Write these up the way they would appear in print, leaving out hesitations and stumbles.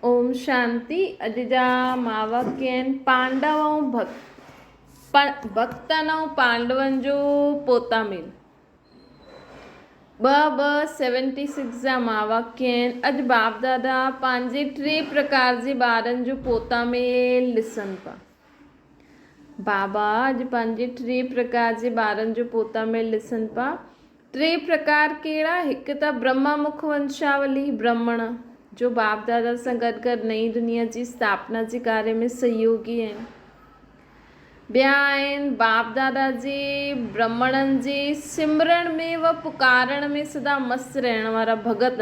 ओम शांति। अॼु जा मावक आहिनि पांडव ऐं भक्तनि ऐं पांडवनि जो पोता मेल। 76 जा मावक आहिनि। अॼु बाप दादा पंहिंजे 3 प्रकार जे ॿारनि जो पोता मेल ॾिसनि पिया। बाबा अॼु पंहिंजे 3 प्रकार जे ॿारनि जो पोता मेल ॾिसनि पिया। 3 प्रकार कहिड़ा? हिकु त ब्रह्मा मुख वंशावली ब्राह्मण जो बाप दादा सां गॾु गॾु नई दुनिया जी स्थापना जे कार्य में सहयोगी आहिनि। ॿिया आहिनि बाप दादा जे ब्राह्मणनि जे सिमरण में व पुकारण में सदा मस्तु रहण वारा भगत।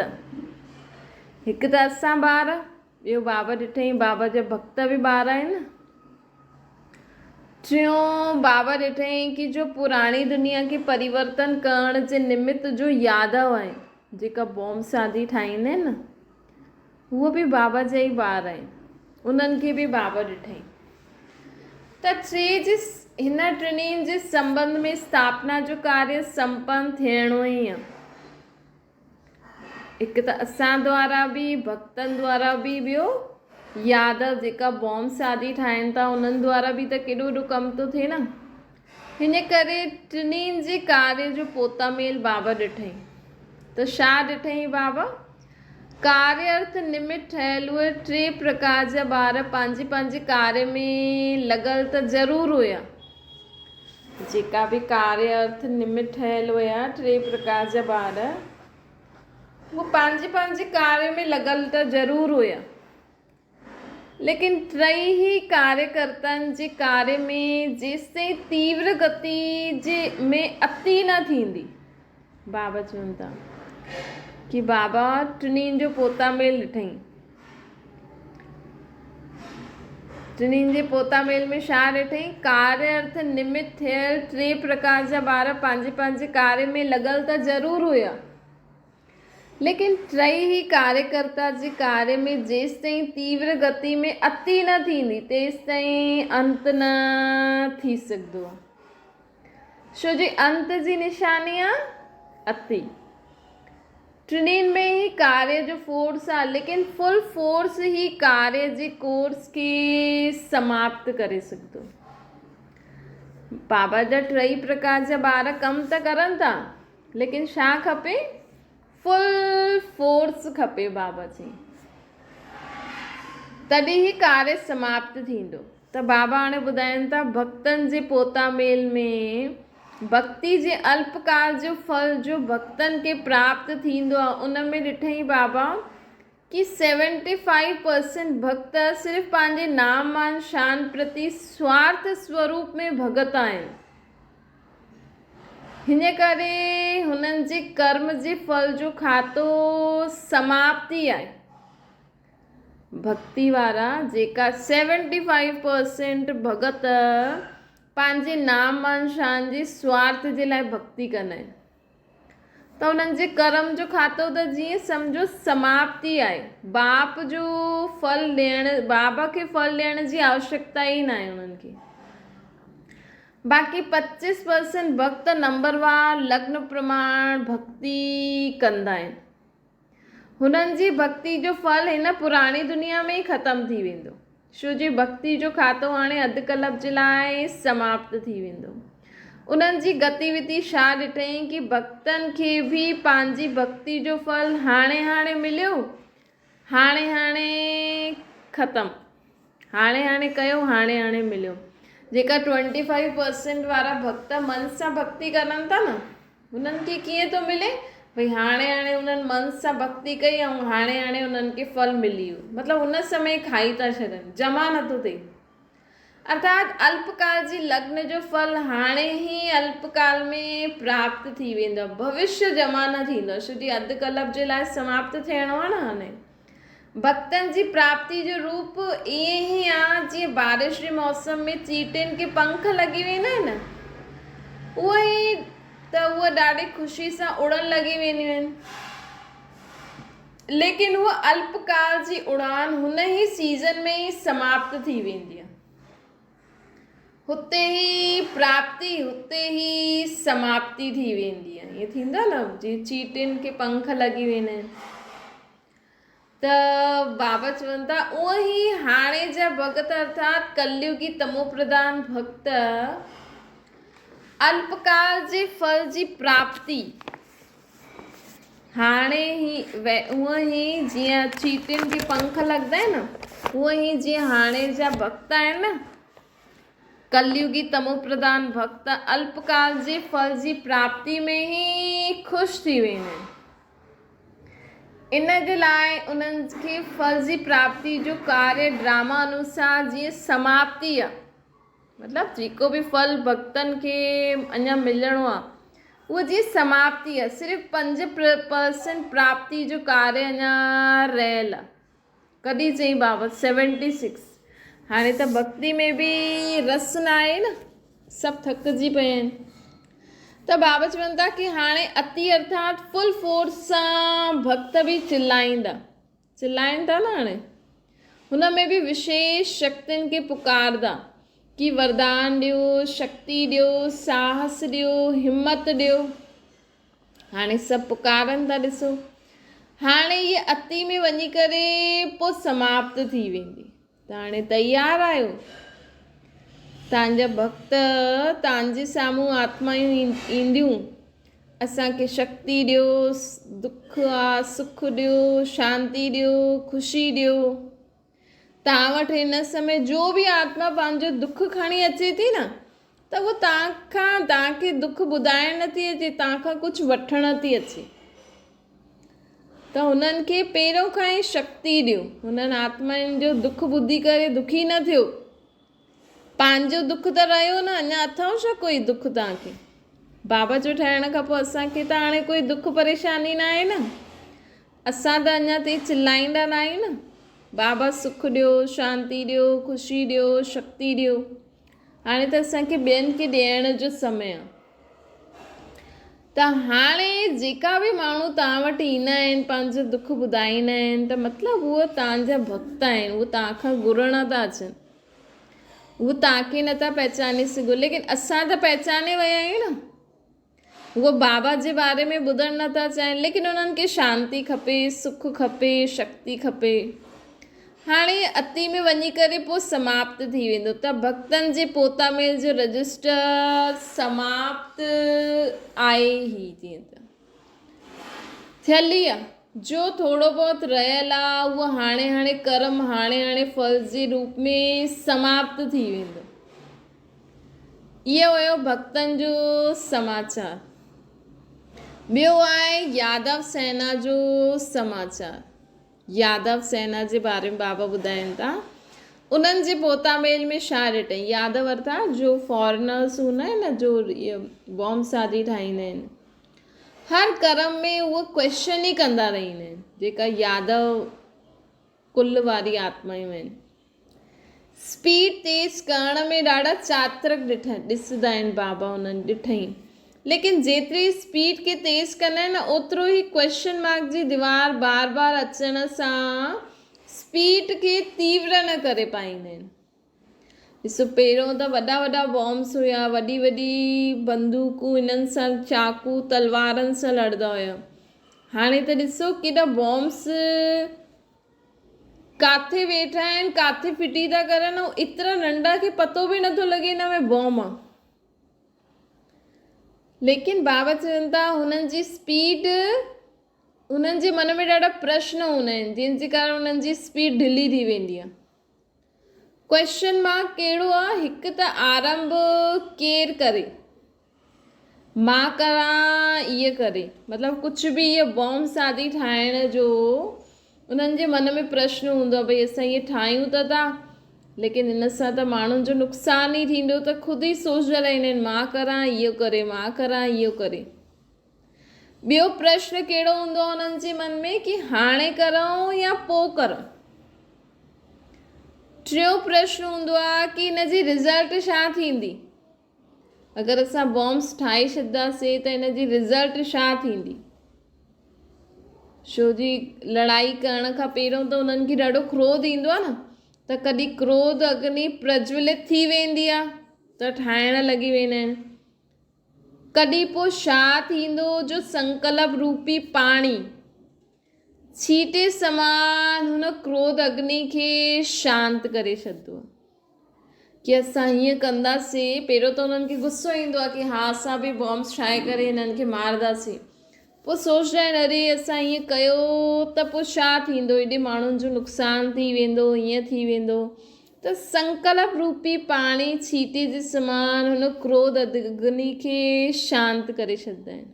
हिकु त असां ॿार, ॿियो बाबा ॾिठई बाबा जा भक्त बि ॿार आहिनि। टियों बाबा ॾिठई कि जो पुराणी दुनिया खे परिवर्तन करण जे निमित्त जो यादव आहिनि, जेका बॉम्ब शादी ठाहींदा आहिनि न, उहो बि बाबा जा ई ॿार आहिनि। उन्हनि खे बि बाबा ॾिठई। त हिन टिनी जे संबंध में स्थापना जो कार्य संपन्न थियणो ई आहे। हिकु त असां द्वारा बि, भक्तनि द्वारा बि, ॿियो यादव जेका बॉम्ब शादी ठाहिनि था उन्हनि द्वारा बि त केॾो वॾो कमु थो थिए न। हिन करे टिनी जे कार्य जो पोता मेल बाबा ॾिठई। त छा ॾिठई बाबा? कार्य अर्थ निमित्त ठहियल उहे 3 प्रकार जा ॿार पंहिंजे पंहिंजे कार्य में लॻल त ज़रूरु हुया। जेका बि कार्य अर्थ निमित्त ठहियल हुया 3 प्रकार जा ॿार, वो पंहिंजे पंहिंजे कार्य में लॻल त ज़रूरु हुया। लेकिन 3 ही कार्यकर्ताउनि जे कार्य में जेसिताईं तीव्र गति जे में अति न थींदी, बाबा चवनि था कि बाबा टिनी जो पोता मेल ॾिठई। टिनी जे पोता मेल में छा ॾिठई? कार्य अर्थ निमित्त थियल 3 प्रकार जा ॿार पंहिंजे पंहिंजे कार्य में लॻल त ज़रूरु हुया। लेकिन 3 ही कार्यकर्ता जे कार्य में जेसिताईं तीव्र गति में अति न थींदी तेसिताईं अंत न थी सघंदो आहे। छो जे अंत जी निशानी आहे अति। टिनिनि में ही कार्य जो फोर्स आहे, लेकिन फुल फोर्स ही कार्य जे कोर्स खे समाप्त करे सघंदो। बाबा जा 3 प्रकार जा ॿार कमु त करनि था, लेकिन छा खपे? फुल फोर्स खपे बाबा जी, तॾहिं ही कार्य समाप्त थींदो। त बाबा हाणे ॿुधाइनि था भक्तनि जे पोता मेल में भक्ति जे अल्पकाल जो फल जो भक्तनि खे प्राप्त थींदो आहे, उन में ॾिठई बाबा कि 75% भक्त सिर्फ़ु पंहिंजे नाम मान शान प्रति स्वार्थ स्वरूप में भगत आहिनि। हिन करे हुननि जे कर्म जे फल जो खातो समाप्ति आहे। भक्ति वारा जेका 75% भगत पंहिंजे नाम मान शान जे स्वार्थ जे लाइ भक्ति कंदा आहिनि, त उन्हनि जे कर्म जो खातो त जीअं सम्झो समाप्ति आहे। बाप जो फल ॾियण, बाबा खे फल ॾियण जी आवश्यकता ई न आहे उन्हनि खे। बाक़ी 25% भक्त नंबरवार लग्न प्रमाण भक्ति कंदा आहिनि। हुननि जी भक्ति जो फल हिन पुराणी दुनिया में ई ख़तमु थी वेंदो, छो जे भक्ति जो खातो हाणे अधु कल्प जे लाइ समाप्त थी वेंदो। उन्हनि जी गतिविधि छा ॾिठई कि भक्तनि खे बि पंहिंजी भक्ति जो फल हाणे हाणे मिलियो, हाणे हाणे ख़तमु, हाणे हाणे कयो, हाणे हाणे मिलियो। जेका 25% वारा भक्त मन सां भक्ति करनि था न, उन्हनि खे कीअं थो मिले? भई हाणे हाणे उन्हनि मन सां भक्ति कई ऐं हाणे हाणे उन्हनि खे फल मिली वियो, मतिलबु उन समय खाई था छॾनि, जमा नथो थिए। अर्थात अल्पकाल जी लग्न जो फल हाणे ही अल्पकाल में प्राप्त थी वेंदो, भविष्य जमा न थींदो, छो जे अधु कल्प जे लाइ समाप्त थियणो आहे न। हाणे भक्तनि जी प्राप्ति जो रूप ईअं ई आहे जीअं बारिश जे मौसम में चीटियुनि खे पंख लॻी वेंदा आहिनि, उहो ई त उहे ॾाढी ख़ुशी सां उड़न लॻी वेंदियूं आहिनि। लेकिन उहा अल्पकाल जी उड़ान हुन ई सीज़न में ई समाप्त थी वेंदी आहे। हुते ही प्राप्ति, हुते ही समाप्ति थी वेंदी आहे। ईअं थींदो न, जीअं चीटियुनि खे पंख लॻी वेंदा आहिनि। त बाबा चवनि था उअं ई हाणे जा भगत अर्थात कलयुगी तमोप्रधान भक्त अल्पकाल जे फल जी प्राप्ति हाणे ही उअं ई जीअं चीटियुनि खे पंख लॻंदा आहिनि न, उअं ई जीअं हाणे जा भक्त आहिनि न कलयुगी तमोप्रधान भक्त अल्पकाल जे फल जी प्राप्ति में ही ख़ुशि थी वेंदा आहिनि। इन जे लाइ उन्हनि खे फल जी प्राप्ति जो कार्य ड्रामा अनुसार जीअं समाप्ति आहे, मतिलबु जेको बि फल भक्तनि खे अञा मिलणो आहे उहा जीअं समाप्ति आहे, सिर्फ़ु 5% प्राप्ति जो कार्य अञा रहियल आहे। कॾहिं चई बाबा 76। हाणे त भक्ति में बि रस न आहे न, सभु थकिजी पिया आहिनि। त बाबा चवनि था कि हाणे अति अर्थात फुल फोर्स सां भक्त बि चिल्लाइनि था न, हाणे हुन में बि विशेष शक्तियुनि खे पुकारदा कि वरदान ॾियो, शक्ति ॾियो, साहस ॾियो, हिम्मत ॾियो। हाणे सभु पुकारनि था। ॾिसो हाणे ये अति में वञी करे पोइ समाप्त थी वेंदी। त हाणे तयारु आहियो? तव्हांजा भक्त तव्हांजे साम्हूं आत्मायूं ईंदियूं, असांखे शक्ति ॾियो, दुख आहे सुख ॾियो, शांति ॾियो, ख़ुशी ॾियो। तव्हां वटि हिन समय जो बि आत्मा पंहिंजो दुख खणी अचे थी न, त उहो तव्हांखे दुख ॿुधाइण नथी अचे, तव्हांखां कुझु वठणु थी अचे। त हुननि खे पहिरों खां ई शक्ति ॾियो। हुननि आत्माउनि जो दुख ॿुधी करे दुखी न थियो। पंहिंजो दुख त रहियो न, अञा अथव छा कोई दुख तव्हांखे? बाबा जो ठहिण खां पोइ असांखे त हाणे कोई दुख परेशानी न आहे न। असां त अञा ते चिल्लाईंदा न आहियूं न, बाबा सुख ॾियो, शांति ॾियो, ख़ुशी ॾियो, शक्ति ॾियो। हाणे त असांखे ॿियनि खे ॾियण जो समय आहे। त हाणे जेका बि माण्हू तव्हां वटि ईंदा आहिनि, पंहिंजो दुख ॿुधाईंदा आहिनि, त मतिलबु उहे तव्हांजा भक्त आहिनि, उहे तव्हांखां घुरण था अचनि। उहे तव्हांखे नथा पहचाने सघो, लेकिन असां त पहचाने विया आहियूं न। उहे बाबा जे बारे में ॿुधणु नथा चाहिनि, लेकिन उन्हनि खे शांति खपे, सुख खपे, शक्ति खपे। हाणे अति में वञी करे पोइ समाप्त थी वेंदो। त भक्तनि जे पोतामेल जो रजिस्टर समाप्त आहे ई, जीअं त थियल ई आहे। जो थोरो बहुत रहियल आहे उहो हाणे कर्म हाणे फल जे रूप में समाप्त थी वेंदो। इहो हुयो भक्तनि जो समाचार। ॿियो आहे यादव सेना जो समाचार। यादव सेना जे बारे में बाबा ॿुधाइनि था, उन्हनि जे पोतामेल में छा ॾिठईं। यादव अर्थात जो फॉरेनर्स हूंदा आहिनि न, जो बॉम्ब शादी ठाहींदा आहिनि, हर कर्म में उहो क्वेश्चन ई कंदा रहंदा आहिनि। जेका यादव कुल वारी आत्मायूं आहिनि, स्पीड तेज़ करण में ॾाढा चातरक ॾिसंदा आहिनि बाबा, उन्हनि ॾिठईं। लेकिन जेतिरी स्पीड खे तेज़ कंदा आहिनि, ओतिरो ई क्वेश्चन मार्क जी दीवार बार बार अचण सां स्पीड खे तीव्र न करे पाईंदा आहिनि। ॾिसो पहिरियों त वॾा बॉम्ब्स हुया, वॾी बंदूकूं, इन्हनि सां चाकू तलवारनि सां लड़ंदा हुया। हाणे त ॾिसो केॾा बॉम्ब्स काथे वेठा आहिनि, काथे फिटी था करनि, ऐं एतिरा नंढा खे पतो बि नथो लॻे हिन में बॉम्ब आहे। लेकिन बाबा चवनि था हुननि जी स्पीड, उन्हनि जे मन में ॾाढा प्रश्न हूंदा आहिनि, जंहिंजे कारण उन्हनि जी स्पीड ढिली थी वेंदी आहे। क्वेश्चन मार्क कहिड़ो आहे? हिकु त आरंभ केरु करे, मां करां इहे करे, मतिलबु कुझु बि इहे बॉम्ब शादी ठाहिण जो उन्हनि जे मन में प्रश्न हूंदो आहे, भई असां इहे ठाहियूं त था, लेकिन इन सां त माण्हुनि जो नुक़सानु ई थींदो। त ख़ुदि ई सोचंदा रहंदा आहिनि, मां करां इहो करे, मां करां इहो करे। ॿियो प्रश्न कहिड़ो हूंदो आहे उन्हनि जे मन में, कि हाणे करूं या पोइ करूं। टियों प्रश्न हूंदो आहे कि हिन जी रिज़ल्ट छा थींदी। अगरि असां बॉम्ब्स ठाहे छॾंदासीं त हिन जी रिज़ल्ट छा थींदी। छो जी लड़ाई करण खां पहिरियों त उन्हनि खे ॾाढो क्रोध ईंदो आहे न, त कॾहिं क्रोध अग्नि प्रज्वलित थी वेंदी आहे त ठाहिण लॻी वेंदा आहिनि। कॾहिं पोइ छा थींदो, जो संकल्प रूपी पाणी छीटे समान हुन क्रोध अग्नि खे शांत करे छॾंदो आहे कि असां हीअं कंदासीं। पहिरियों त उन्हनि खे गुस्सो ईंदो आहे कि हा असां बि बॉम्ब्स ठाहे करे हिननि खे मारंदासीं। पोइ सोचंदा आहिनि अरे असां हीअं कयो त पोइ छा थींदो, हेॾे माण्हुनि जो नुक़सानु थी वेंदो, हीअं थी वेंदो। त संकल्प रूपी पाणी छीटे जे समान हुन क्रोध अग्नि खे शांत करे छॾंदा आहिनि।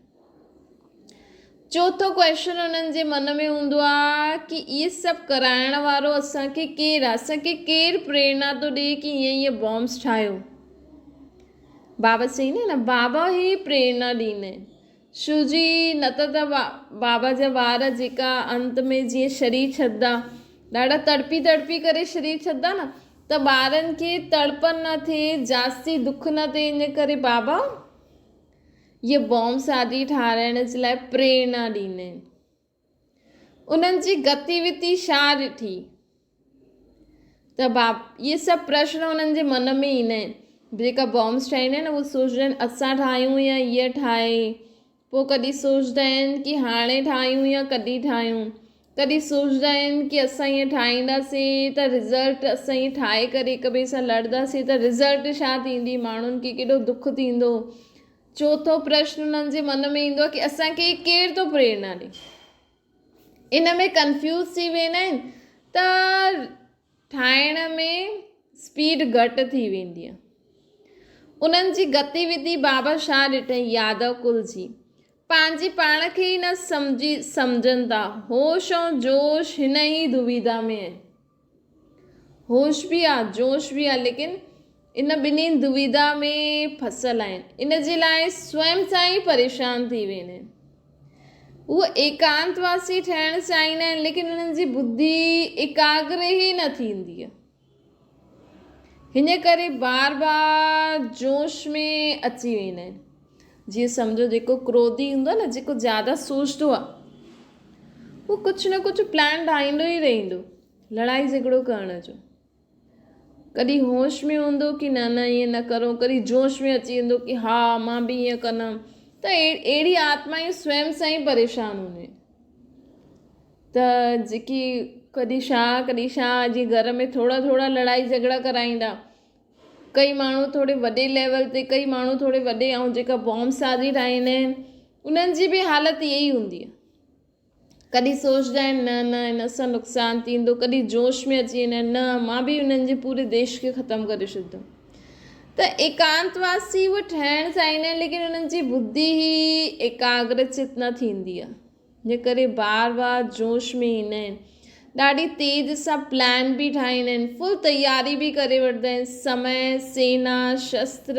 चौथो क्वेश्चन उन्हनि जे मन में हूंदो आहे कि इहे सभु कराइण वारो असांखे केरु आहे, असांखे केरु प्रेरणा थो ॾिए कि हीअं हीअं बॉम्ब्स ठाहियो। बाबा चईंदा आहिनि न, बाबा ई प्रेरणा ॾींदा आहिनि। शिव जी न त बाबा जा वार जेका अंत में जीअं शरीर छॾंदा, ॾाढा तड़पी तड़पी करे शरीर छॾंदा न, त ॿारनि खे तड़पन न थिए, जास्ती दुख न थिए, इन करे बाबा ये बॉम्ब्स आदि ठाराइण जे लाइ प्रेरणा ॾींदा आहिनि। उन्हनि जी गतिविधि छा ॾिठी, त इहे सभु प्रश्न उन्हनि जे मन में ईंदा आहिनि। जेका बॉम्ब्स ठाहींदा आहिनि उहे सोचंदा आहिनि असां ठाहियूं या हीअ ठाहे। पोइ कॾहिं सोचंदा आहिनि कि हाणे ठाहियूं या कॾहिं ठाहियूं। कॾहिं सोचंदा आहिनि कि असां हीअं ठाहींदासीं त रिज़ल्ट, असां हीअं ठाहे करे हिक ॿिए सां लड़ंदासीं त रिज़ल्ट छा थींदी, माण्हुनि खे केॾो दुख थींदो। चौथो प्रश्न उन्हनि जे मन में ईंदो आहे कि असांखे केरु थो प्रेरणा ॾिए। इन में कंफ्यूज़ थी वेंदा आहिनि त ठाहिण में स्पीड घटि थी वेंदी आहे। उन्हनि जी गतिविधि बाबा छा ॾिठई, यादव कुल जी पंहिंजी पाण खे ई न सम्झनि था। होश ऐं जोश हिन ई दुविधा में आहे। होश बि आहे, जोश बि आहे, लेकिन इन ॿिन्ही दुविधा में फसियल आहिनि। इन जे लाइ स्वयं सां ई परेशान थी वेंदा आहिनि। उहे एकांतवासी ठहिणु चाहींदा आहिनि, लेकिन उन्हनि जी बुद्धि एकाग्र ई न थींदी आहे। हिन करे बार बार जोश में अची वेंदा आहिनि। जीअं सम्झो जेको क्रोधी हूंदो आहे न, जेको ज़्यादा सोचंदो आहे, उहो कुझु न कुझु प्लान ठाहींदो ई रहंदो लड़ाई झगड़ो करण जो। कॾहिं होश में हूंदो कि न न ईअं न करो, कॾहिं जोश में अची वेंदो कि हा मां बि ईअं कंदमि। त अहिड़ी आत्मायूं स्वयं सां ई परेशान हूंदियूं आहिनि। त जेकी कॾहिं छा जीअं घर में थोरा थोरा लड़ाई झगड़ा कराईंदा, कई माण्हू थोरे वॾे लेवल ते, कई माण्हू थोरे वॾे, ऐं जेका बॉम्ब्स आदि ठाहींदा आहिनि उन्हनि जी बि हालति इहा ई हूंदी आहे। कॾहिं सोचंदा आहिनि न न हिन सां नुक़सानु थींदो, कॾहिं जोश में अची वेंदा आहिनि न मां बि हुननि जे पूरे देश खे ख़तमु करे छॾींदुमि। त एकांतवासी उहे ठहिणु चाहींदा आहिनि, लेकिन उन्हनि जी बुद्धि ई एकाग्रचित न थींदी आहे। जे करे बार बार जोश में ईंदा आहिनि, ॾाढी तेज़ सां प्लान बि ठाहींदा आहिनि, फुल तयारी बि करे वठंदा आहिनि। समय, सेना, शस्त्र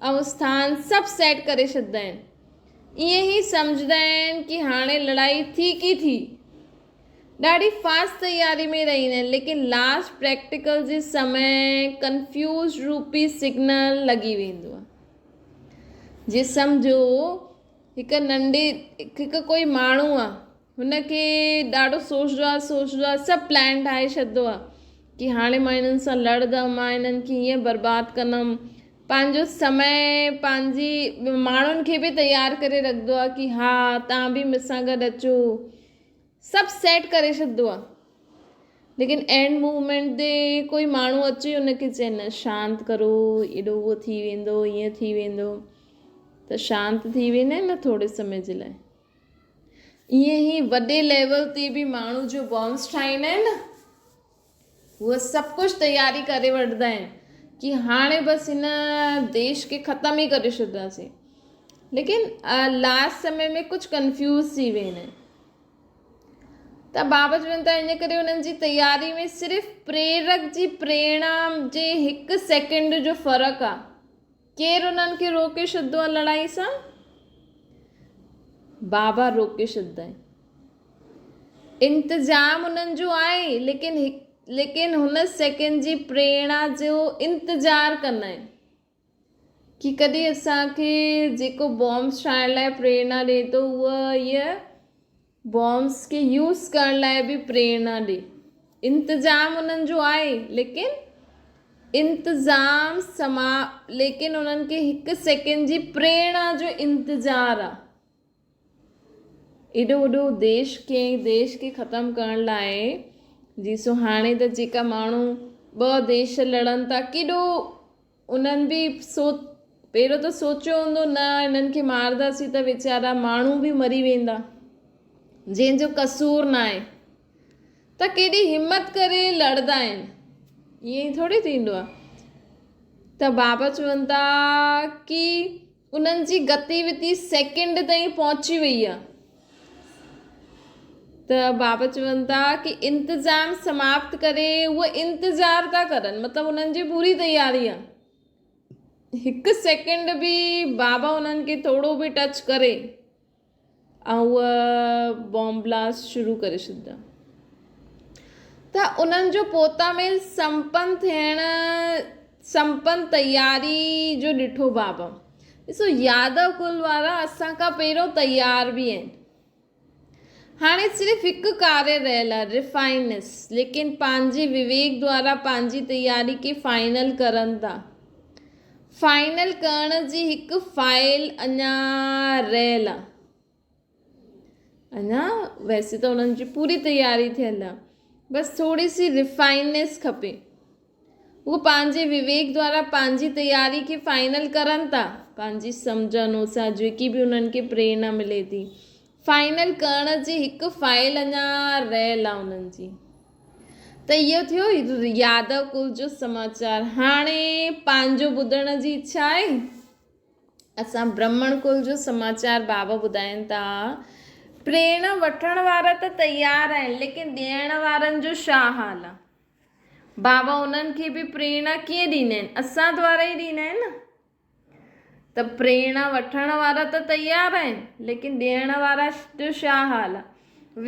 ऐं स्थान सभु सेट करे छॾंदा आहिनि। ईअं ई सम्झंदा आहिनि कि हाणे लड़ाई थी की थी, ॾाढी फास्ट तयारी में रहंदा आहिनि। लेकिन लास्ट प्रैक्टिकल जे समय कंफ्यूज रूपी सिग्नल लॻी वेंदो आहे। जे सम्झो हिकु कोई माण्हू आहे, हुनखे ॾाढो सोचंदो आहे, सभु प्लान ठाहे छॾंदो आहे कि हाणे मां हिननि सां लड़ंदमि, मां हिननि खे हीअं बर्बादु कंदमि। पंहिंजो समय, पंहिंजी माण्हुनि खे बि तयारु करे रखंदो आहे कि हा तव्हां बि मूंसां गॾु अचो, सभु सेट करे छॾंदो आहे। लेकिन एंड मूवमेंट ते कोई माण्हू अचे हुनखे चए न शांत करो, एॾो उहो थी वेंदो, ईअं थी वेंदो, त शांत थी वेंदा आहिनि न थोरे समय जे लाइ। ईअं ई वॾे लेवल ते बि माण्हू जो बॉम्ब्स ठाहींदा आहिनि न, उहे सभु कुझु तयारी करे वठंदा आहिनि कि हाणे बसि हिन देश खे ख़तमु ई करे छॾींदासीं। लेकिन लास्ट समय में कुझु कंफ्यूज थी वेंदा आहिनि। त बाबा चवनि था इन करे उन्हनि जी तयारी में सिर्फ़ु प्रेरक जी प्रेरणा जे हिकु सेकेंड जो फ़र्क़ु आहे। केरु उन्हनि खे रोके छॾंदो आहे लड़ाई सां? बाबा रोके छॾंदा आहिनि। इंतज़ाम उन्हनि जो आहे, लेकिन हुन सेकेंड जी प्रेरणा जो इंतज़ारु कंदा आहिनि कि कॾहिं असांखे जेको बॉम्ब्स ठाहिण लाइ प्रेरणा ॾिए थो, उहा इहा बॉम्ब्स खे यूज़ करण लाइ बि प्रेरणा ॾिए। इंतज़ाम उन्हनि जो आहे, लेकिन लेकिन उन्हनि खे हिकु सेकेंड जी प्रेरणा जो इंतज़ारु आहे। एॾो वॾो देश खे ख़तमु करण लाइ ॾिसो हाणे त जेका माण्हू 2 देश लड़नि था, केॾो उन्हनि बि पहिरियों त सोचियो हूंदो न इन्हनि खे मारंदासीं त वीचारा माण्हू बि मरी वेंदा जंहिंजो कसूर न आहे, त केॾी हिमत करे लड़ंदा आहिनि, ईअं ई थोरी थींदो आहे। त बाबा चवनि था कि उन्हनि जी गतिविधि सेकेंड ताईं पहुची वई आहे। त बाबा चवनि था कि इंतज़ाम समाप्त करे उहे इंतज़ार था करनि, मतिलबु उन्हनि जी पूरी तयारी आहे। 1 सेकेंड बि बाबा उन्हनि खे थोरो बि टच करे ऐं उहा बॉम्ब ब्लास्ट शुरू करे छॾंदा। त उन्हनि जो पोता में संपन्न तयारी जो ॾिठो बाबा। ॾिसो यादव कुल वारा असां खां पहिरियों तयार बि आहिनि। हाणे सिर्फ़ु हिकु कार्य रहियल आहे, रिफाइनेस, लेकिन पंहिंजे विवेक द्वारा पंहिंजी तयारी खे फाइनल करनि था। फाइनल करण जी हिकु फाइल अञा रहियल आहे। अञा वैसे त उन्हनि जी पूरी तयारी थियल आहे, बसि थोरी सी रिफाइनेस खपे। उहो पंहिंजे विवेक द्वारा पंहिंजी तयारी खे फाइनल करनि था, पंहिंजी सम्झ अनुसार जेकी बि उन्हनि खे प्रेरणा मिले थी, फाइनल करण जी हिकु फाइल अञा रहियल आहे उन्हनि जी। त इहो थियो यादव कुल जो समाचार। हाणे पंहिंजो ॿुधण जी इच्छा आहे, असां ब्राह्मण कुल जो समाचार बाबा ॿुधाइनि था। प्रेरणा वठण वारा त तयार आहिनि, लेकिन ॾियण वारनि जो छा हाल आहे? बाबा उन्हनि खे बि प्रेरणा कीअं ॾींदा आहिनि? असां द्वारा ई ॾींदा आहिनि न। त प्रेरणा वठण वारा त तयार आहिनि, लेकिन ॾियण वारा जो छा हाल आहे?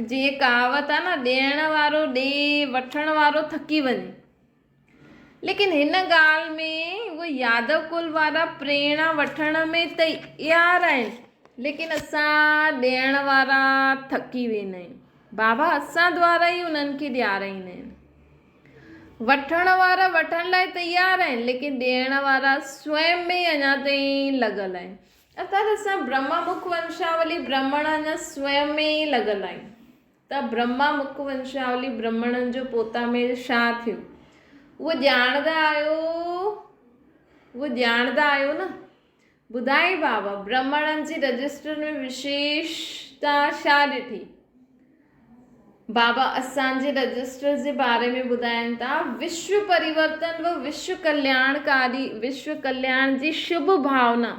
जीअं कहावत आहे न, ॾियण वारो ॾे, वठण वारो थकी वञे। लेकिन हिन ॻाल्हि में उहे यादव कुल वारा प्रेरणा वठण में तयार आहिनि, लेकिन असां ॾियण वारा थकी वेंदा आहियूं। बाबा असां द्वारा ई उन्हनि खे ॾियाराईंदा आहिनि। वठण वारा वठण लाइ तयार आहिनि, लेकिन ॾियण वारा स्वयं में अञा ताईं लॻल आहिनि। अर्थात असां ब्रह्मा मुख वंशावली ब्राह्मण अञा स्वयं में ई लॻल आहियूं। त ब्रह्मा मुख वंशावली ब्राह्मणनि जो पोता में छा थियो उहो ॼाणंदा आहियो न। ॿुधाई बाबा ब्राह्मणनि जी रजिस्टर में विशेषता छा ॾिठी? बाबा असांजे रजिस्टर जे बारे में ॿुधाइनि था, विश्व परिवर्तन व विश्व कल्याण जी शुभ भावना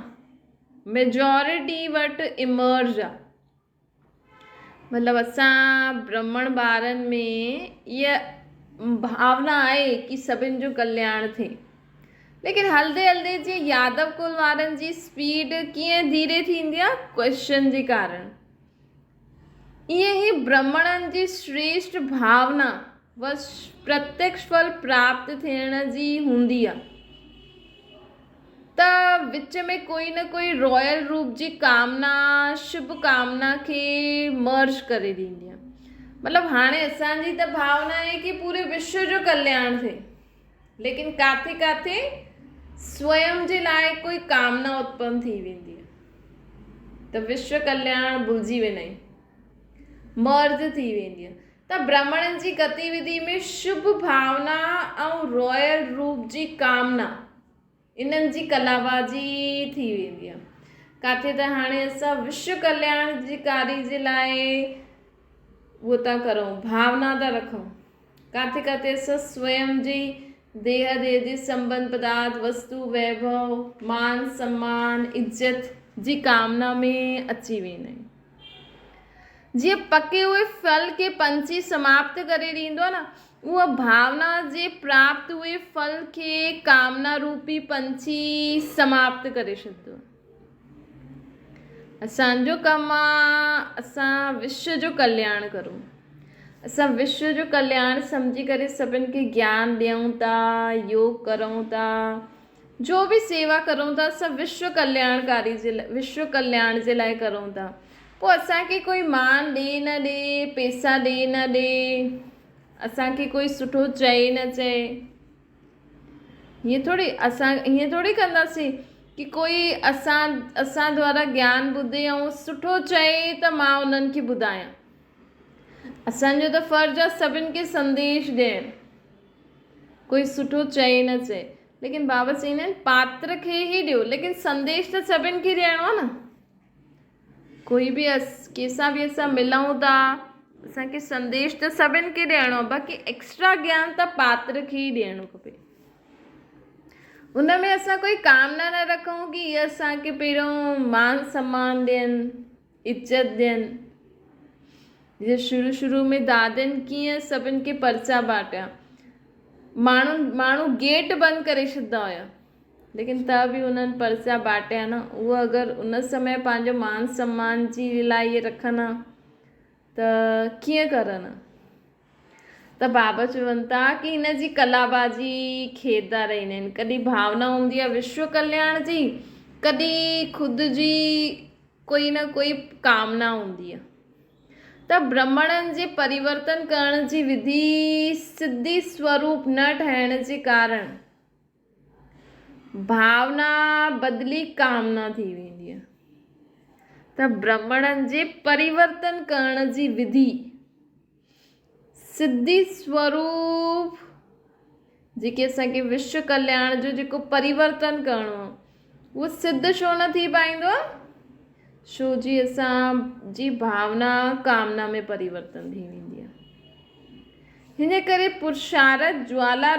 मेजॉरिटी वटि इमर्ज आहे। मतिलबु असां ब्राह्मण ॿारनि में इहा भावना आहे कि सभिनि जो कल्याण थिए, लेकिन हलंदे हलंदे जीअं यादव कुल वारनि जी स्पीड कीअं धीरे थींदी आहे क्वेश्चन जे कारण, ईअं ई ब्राह्मणनि जी श्रेष्ठ भावना व प्रत्यक्ष फल प्राप्त थियण जी हूंदी आहे। त विच में कोई न कोई रॉयल रूप जी कामना, शुभ कामना खे मर्ज करे ॾींदी आहे। मतिलबु हाणे असांजी त भावना आहे कि पूरे विश्व जो कल्याण थिए, लेकिन काथे काथे स्वयं जे लाइ कोई कामना उत्पन्न थी वेंदी आहे, त विश्व कल्याण भुलिजी वेंदा आहियूं, मर्ज थी वेंदी आहे। त ब्राह्मणनि जी गतिविधि में शुभ भावना ऐं रॉयल रूप जी कामना, इन्हनि जी कलाबाजी थी वेंदी आहे। काथे त हाणे असां विश्व कल्याण जी कार्य जे लाइ उहो था करूं, भावना था रखूं, काथे काथे असां स्वयं जी देह जी संबंध पदार्थ वस्तु वैभव मान सम्मान इज्जत जी कामना में अची वेंदा आहियूं। जीअं पके हुए फल के पंछी समाप्त करे ॾींदो आहे न, उहा भावना जे प्राप्त हुए फल खे कामना रूपी पंछी समाप्त करे छॾंदो आहे। असांजो कमु आहे असां विश्व जो कल्याण करूं, असां विश्व जो कल्याण सम्झी करे सभिनि खे ज्ञान ॾियूं था, योग करूं था, जो बि सेवा करूं था असां विश्व कल्याण जे लाइ करूं था। पोइ असांखे कोई मान ॾे न ॾे, पैसा ॾे न ॾे, असांखे कोई सुठो चए न चए, हीअं थोरी कंदासीं कि कोई असां द्वारा ज्ञान ॿुधे ऐं सुठो चए त मां उन्हनि खे ॿुधायां। असांजो त फ़र्ज़ु आहे सभिनि खे संदेश ॾियणु, कोई सुठो चए न चए, लेकिन बाबा चवंदा आहिनि पात्र खे ई ॾियो, लेकिन संदेश त सभिनि खे ॾियणो आहे न। कोई बि कंहिंसां बि असां मिलूं था, असांखे संदेश त सभिनि खे ॾियणो आहे, बाक़ी एक्स्ट्रा ज्ञान त पात्र खे ई ॾियणो खपे। उन में असां कोई कामना न रखूं कि इहे असांखे पहिरियों मान सम्मान ॾियनि, इज़त ॾियनि। जीअं शुरू में दादनि कीअं सभिनि खे पर्चा बांटिया, माण्हू गेट बंदि करे छॾंदा हुया, लेकिन त बि उन्हनि पर्चा बांटिया न। उहा अगरि उन समय पंहिंजो मान सम्मान जी लाइ इहे रखनि हा त कीअं करनि। त बाबा चवनि था कि हिन जी कलाबाजी खेॾंदा रहंदा आहिनि। कॾहिं भावना हूंदी आहे विश्व कल्याण जी, कॾहिं ख़ुदि जी कोई न कोई कामना हूंदी आहे। त ब्राह्मणनि जे परिवर्तन करण जी विधि सिद्धी स्वरूप न ठहण जे कारण भावना बदिली कामना थी वेंदी आहे। त ब्राह्मणनि जे परिवर्तन करण जी विधि सिद्धी स्वरूप, जेके असांखे विश्व कल्याण जो जेको परिवर्तन करिणो आहे, उहो सिद्ध छो न थी पाईंदो आहे? छो जी असांजी भावना कामना में परिवर्तन थी वेंदी आहे। हिन करे पुरुषार्थ ज्वाला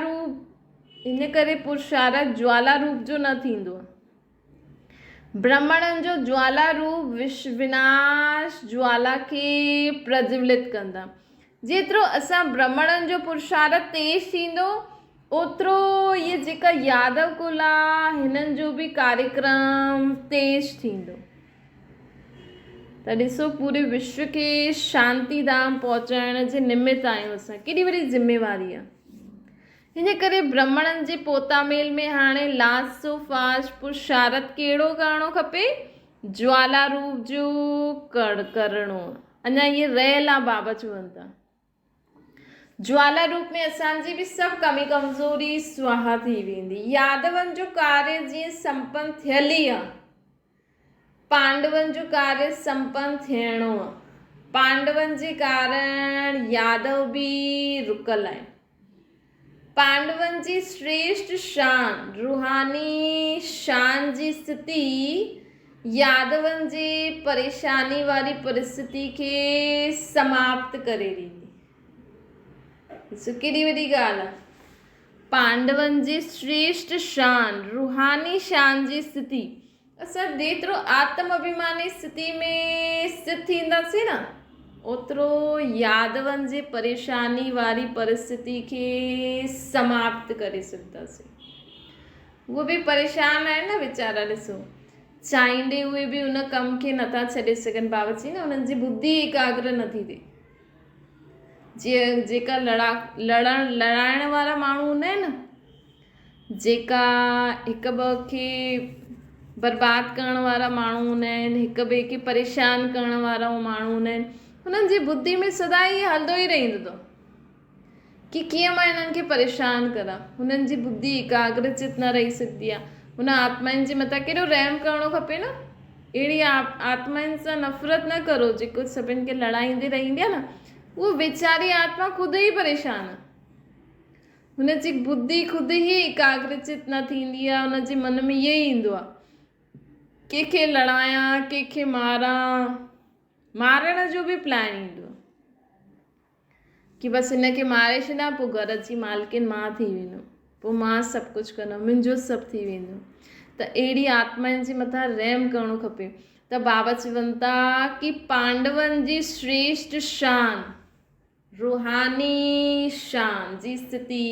रूप जो न थींदो आहे। ब्राह्मणनि जो ज्वाला रूप विनाश ज्वाला खे प्रज्वलित कंदा। जेतिरो असां ब्राह्मणनि जो पुरुषार्थ तेज थींदो, ओतिरो इहे जेका यादव कुल आहे हिननि जो बि कार्यक्रम तेज थींदो। त ॾिसो पूरे विश्व खे शांति धाम पहुचाइण जे निमित्त आहियूं असां, केॾी वॾी ज़िम्मेवारी आहे। हिन करे ब्राह्मणनि जे पोतामेल में हाणे लास्ट सो फास्ट पुरुषार्थ कहिड़ो करिणो खपे? ज्वाला रूप जो करिणो। अञा इहे रहियल आहे, बाबा चवनि था। ज्वाला रूप में असांजी बि सभु कमी कमज़ोरी स्वाहा थी वेंदी। यादवनि जो कार्य जीअं संपन्न थियल ई आहे, पांडवनि जो कार्य संपन्न थियणो आहे। पांडवनि जे कारण यादव बि रुकल आहिनि। पांडवनि जी श्रेष्ठ शान, रूहानी शान जी स्थिति यादवनि जे परेशानी वारी परिस्थिति खे समाप्त करे ॾींदी। ॾिसो केॾी वॾी ॻाल्हि आहे। पांडवनि जी श्रेष्ठ शान, रूहानी शान जी स्थिति, असां जेतिरो आत्मअभिमानी स्थिति में स्थित थींदासीं न, ओतिरो यादवनि जे परेशानी वारी परिस्थिति खे समाप्त करे सघंदासीं। उहे बि परेशान आहिनि न वीचारा, ॾिसो चाहींदे उहे बि उन कम खे नथा छॾे सघनि। बाबा चई न उन्हनि जी बुद्धि एकाग्र नथी थिए। जेका लड़ाइण वारा माण्हू हूंदा आहिनि न, जेका हिक ॿ खे बर्बाद करण वारा माण्हू हूंदा आहिनि, हिक ॿिए खे परेशान करण वारा माण्हू हूंदा आहिनि, हुननि जी बुद्धि में सदा इहो हलंदो ई रहंदो अथव कि कीअं मां हिननि खे परेशान करा। हुननि जी बुद्धि एकाग्रचित न रही सघंदी आहे। हुन आत्माउनि जे मथां केॾो रहम करणो खपे न। अहिड़ी आत्माउनि सां नफ़रत न करो जेको सभिनि खे लड़ाईंदी रहंदी आहे न। उहो वीचारी आत्मा ख़ुदि ई परेशान आहे। हुनजी बुद्धि ख़ुदि ई एकाग्रचित न थींदी आहे। हुनजे मन में इहो ई ईंदो आहे कंहिंखे लड़ायां, कंहिंखे मारां, मारण जो बि प्लान ईंदो आहे कि बसि हिनखे मारे छॾियां, पोइ घर जी मालकिन मां थी वेंदो, पोइ मां सभु कुझु कंदमि, मुंहिंजो सभु थी वेंदो। त अहिड़ी आत्माउनि जे मथां रहम करणो खपे। त बाबा चवनि था कि पांडवनि जी श्रेष्ठ शान, रूहानी शान जी स्थिति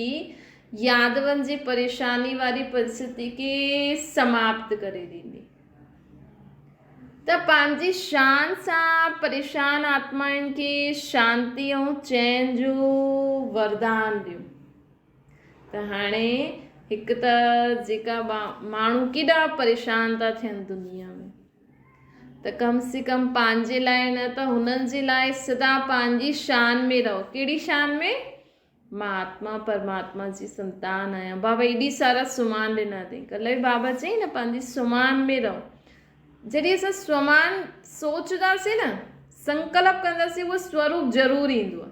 यादवनि जे परेशानी वारी परिस्थिति खे समाप्त करे ॾींदी। त पंहिंजी शान सां परेशान आत्माउनि खे शांति ऐं चैन जो वरदान ॾियो। त हाणे हिकु त जेका माण्हू केॾा परेशान था थियनि दुनिया में, त कम से कम पंहिंजे लाइ न त हुननि जे लाइ सदा पंहिंजी शान में रहो। कहिड़ी शान में? मां आत्मा परमात्मा जी संतान आहियां। बाबा एॾी सारा सुमान ॾिना अथई। कल्ह बाबा चई न पंहिंजी सुमान में रहो। जॾहिं असां सुमान सोचंदासीं न, संकल्प कंदासीं, उहो स्वरूप ज़रूरु ईंदो आहे।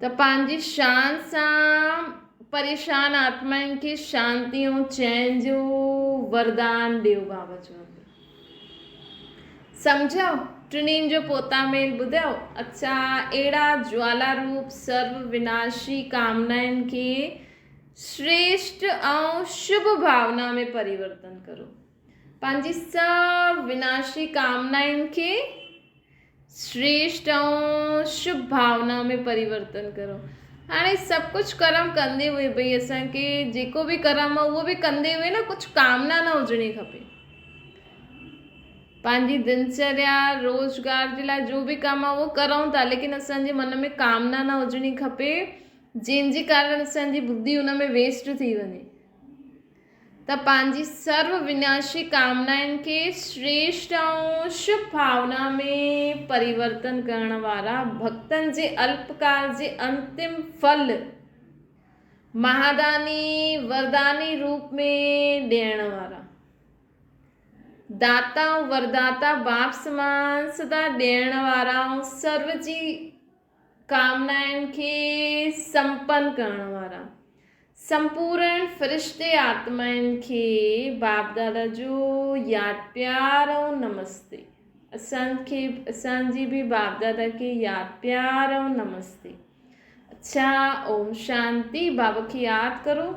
त पंहिंजी शान सां परेशान आत्माउनि खे शांति ऐं चैन जो वरदान ॾियो। बाबा चवंदा सम्झो टिनिनि जो पोता मेल ॿुधायो। अच्छा, अहिड़ा ज्वाला रूप सर्व विनाशी कामनाउनि खे श्रेष्ठ ऐं शुभ भावना में परिवर्तन करो। पंहिंजी सब विनाशी कामनाउनि खे श्रेष्ठ ऐं शुभ भावना में परिवर्तन करो। हाणे सभु कुझु कर्म कंदे हुए भई असांखे जेको बि कर्म आहे उहो बि कंदे हुए न कुझु कामना न हुजणी खपे। पंहिंजी दिनचर्या रोज़गार जे लाइ जो बि कमु आहे उहो करूं था, लेकिन असांजे मन में कामना न हुजणी खपे जंहिंजे कारण असांजी बुद्धि हुन में वेस्ट थी वञे। त पंहिंजी सर्व विनाशी कामनाउनि खे श्रेष्ठ ऐं शुभ भावना में परिवर्तन करण वारा, भक्तनि जे अल्पकाल जे अंतिम फल महादानी वरदानी रूप में ॾियण वारा, दाता ऐं वरदाता बाप समान सदा ॾियण वारा ऐं सर्व जी कामनाउनि खे संपन्न करण वारा संपूर्ण फ़रिश्ते आत्माउनि खे बाप दादा जो यादि प्यार ऐं नमस्ते। असांजी बि बाप दादा खे यादि प्यार ऐं नमस्ते। अच्छा, ओम शांति। बाबा खे यादि करो।